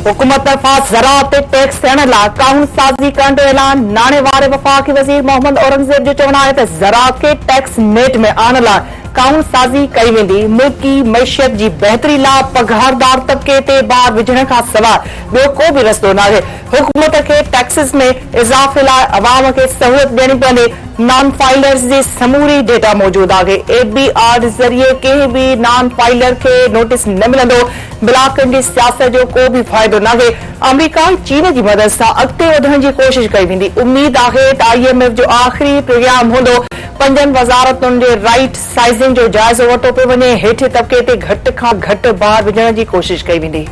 हुकूमत तरफा ज़राअत ते टैक्स थियण लाइ कानून साज़ी करण जो ऐलान। नाणे वारे वफ़ाक़ी वज़ीर मोहम्मद औरंगज़ेब जो चवणु आहे त ज़राअत खे टैक्स नेट में आणण लाइ कानून साज़ी कई वेंदी। मुल्की मैशियत जी बहितरी लाइ पघारदार तबिके ते ॿार विझण खां सवाइ ॿियो को बि रस्तो नाहे। हुकूमत खे टैक्सिस में इज़ाफ़े लाइ अवाम खे सहूलियत ॾियणी पवंदी। नॉन फाइलर्स जी समूरी डेटा मौजूद आहे। ABR ज़रिए कंहिं बि नॉन फाइलर खे नोटिस न मिलंदो। ब्लाकनि जी सियासत जो को बि फ़ाइदो नाहे। अमरीका चीन जी मदद सां अॻिते वधण जी कोशिश कई वेंदी। उम्मीद आहे त IMF जो आख़िरी प्रोग्राम हूंदो। 5 वज़ारतुनि जे राइट साइज़िंग जो जाइज़ो वरितो पियो वञे। हेठि तबिके ते घटि खां घटि ॿार विझण जी कोशिश कई वेंदी।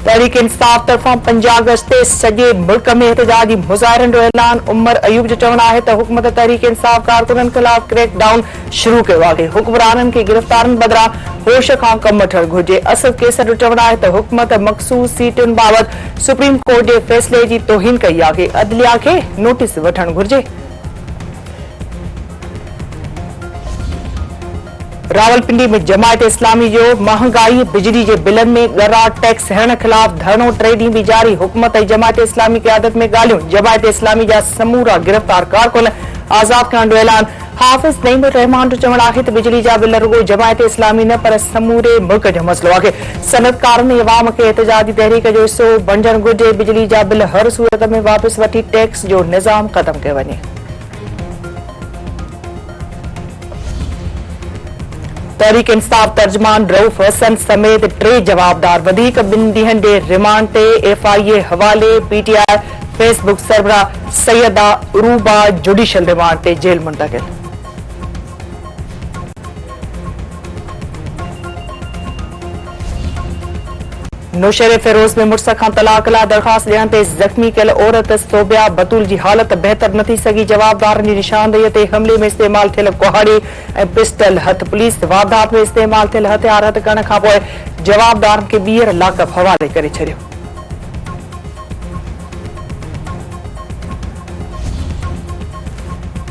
तहरीक इंसाफ तरफां 5 अगस्त ते सॼे मुल्क में एहतजाजी मुज़ाहिरनि जो ऐलान। उमर अयूब जो चवणु आहे त हुकूमत तहरीक इंसाफ कारकुननि ख़िलाफ़ क्रैक डाउन शुरू कयो आहे। हुक्मराननि खे गिरफ़्तारनि बदिरां होश खां कमु वठणु घुर्जे। असद केसर जो चवणु आहे त हुकूमत मख़सूस सीटुनि बाबति सुप्रीम कोर्ट जे फ़ैसिले जी तौहीन कई आहे। अदलिया खे नोटिस वठणु घुर्जे। रावलपिंडी में जमायत इस्लामी जो महंगाई बिजली के बिलन में ॻरा टैक्स हरण खिलाफ धरणो 3 ॾींहं भी जारी। हुकूमत ऐं जमायत इस्लामी क़यादत में ॻाल्हियूं। जमायत इस्लामी जा समूरा गिरफ़्तार कारकुन आज़ाद करण जो ऐलान। हाफ़िज़ नईम रहमान जो चवणु आहे त बिजली जा बिल रुगो जमायत इस्लामी न पर समूरे मुल्क जो मसलो आहे। सनअतकारनि ऐं अवाम खे एहतजाजी तहरीक जो हिसो बणजणु घुर्जे। बिजली जा बिल हर सूरत में वापसि वठी टैक्स जो निज़ाम ख़त्म कयो वञे। तहरीक इंसाफ तर्जमान रऊफ़ हसन समेत 3 जवाबदार वधीक 2 ॾींहनि जे रिमांड ते FIA हवाले। PTI फेसबुक सरबराह सैयदा उरूबा जुडिशियल रिमांड ते जेल मुंतक़िल। नौशेरे फिरोज में मुड़स खां तलाक लाइ दरख़्वास्त ॾियण ते ज़ख़्मी कयल औरत सोबिया बतूल जी हालत बहितर न थी सघी। जवाबदारनि जी निशानदेहीअ ते हमले में इस्तेमाल थियल कुहाड़ी ऐं पिस्टल हथ। पुलिस वारदात में इस्तेमाल थियल हथियार हथ करण खां पोइ जवाबदारनि खे ॿीहर लाकअप हवाले करे छॾियो।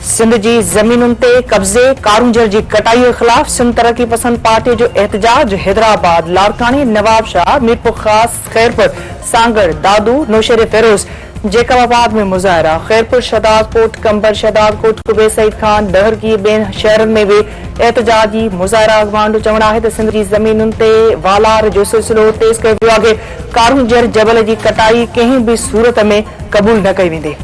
सिंध जी ज़मीनुनि ते कब्ज़े कारूंजर जी कटाई के ख़िलाफ़ सिंध तरक्की पसंद पार्टी जो एहतजाज। हैदराबाद लाड़कानी नवाब शाह मीरपुर ख़ास खैरपुर सांगड़ दादू नौशेरे फिरोज जेकबाबाद में मुज़ाहिरा। खैरपुर शहदादकोट कंबर शहदादकोट कुबे सईद खान डहरगी ॿियनि शहरनि में भी एहतजाजी मुज़ाहिरा। अॻवान जो चवणु आहे त सिंध जी ज़मीनुनि ते वालार जो सिलसिलो तेज़ कयो वियो आहे। कारूंजर जबल जी कटाई कंहिं भी सूरत में क़बूल न कई वेंदी।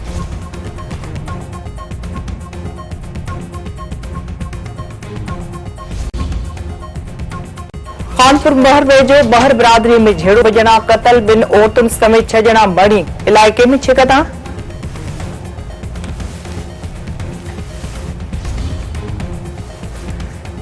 कानपुर महर वेझो बहर बिरादरी में झेड़ो 2 ॼणा क़तल 2 औरतुनि समेत 6 ॼणा मरी। इलाइक़े में छिकता।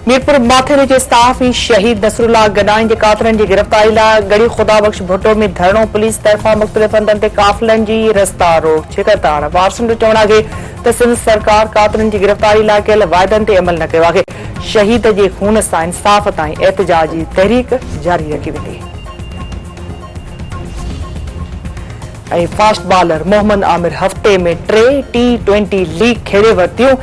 मीरपुर माथेरे जे सताफ़ी शहीद नसरुल्लाह गनाई जे कातिरनि जी गिरफ़्तारी लाइ गड़ी खुदाबख्श भुट्टो में धरणो। पुलिस तरफ़ां मुख़्तलिफ़ हंधनि ते काफ़िलनि जी रस्ता रोक। छिकताड़ वारसुनि जो चवणु आहे त सिंध सरकार कातिरनि जी गिरफ़्तारी लाइ कयल वाइदनि ते अमल न कयो आहे। शहीद जे खून सां इंसाफ़ ताईं एहतजाजी तहरीक जारी रखी वेंदी। ऐं फास्ट बॉलर मोहम्मद आमिर हफ़्ते में 3 T20 लीग खेॾे वरितियूं।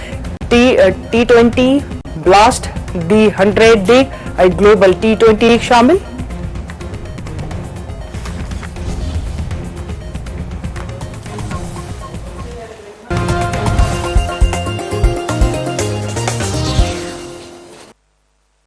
T20 ब्लास्ट दी 100 लीग ऐं ग्लोबल T20 लीग शामिल।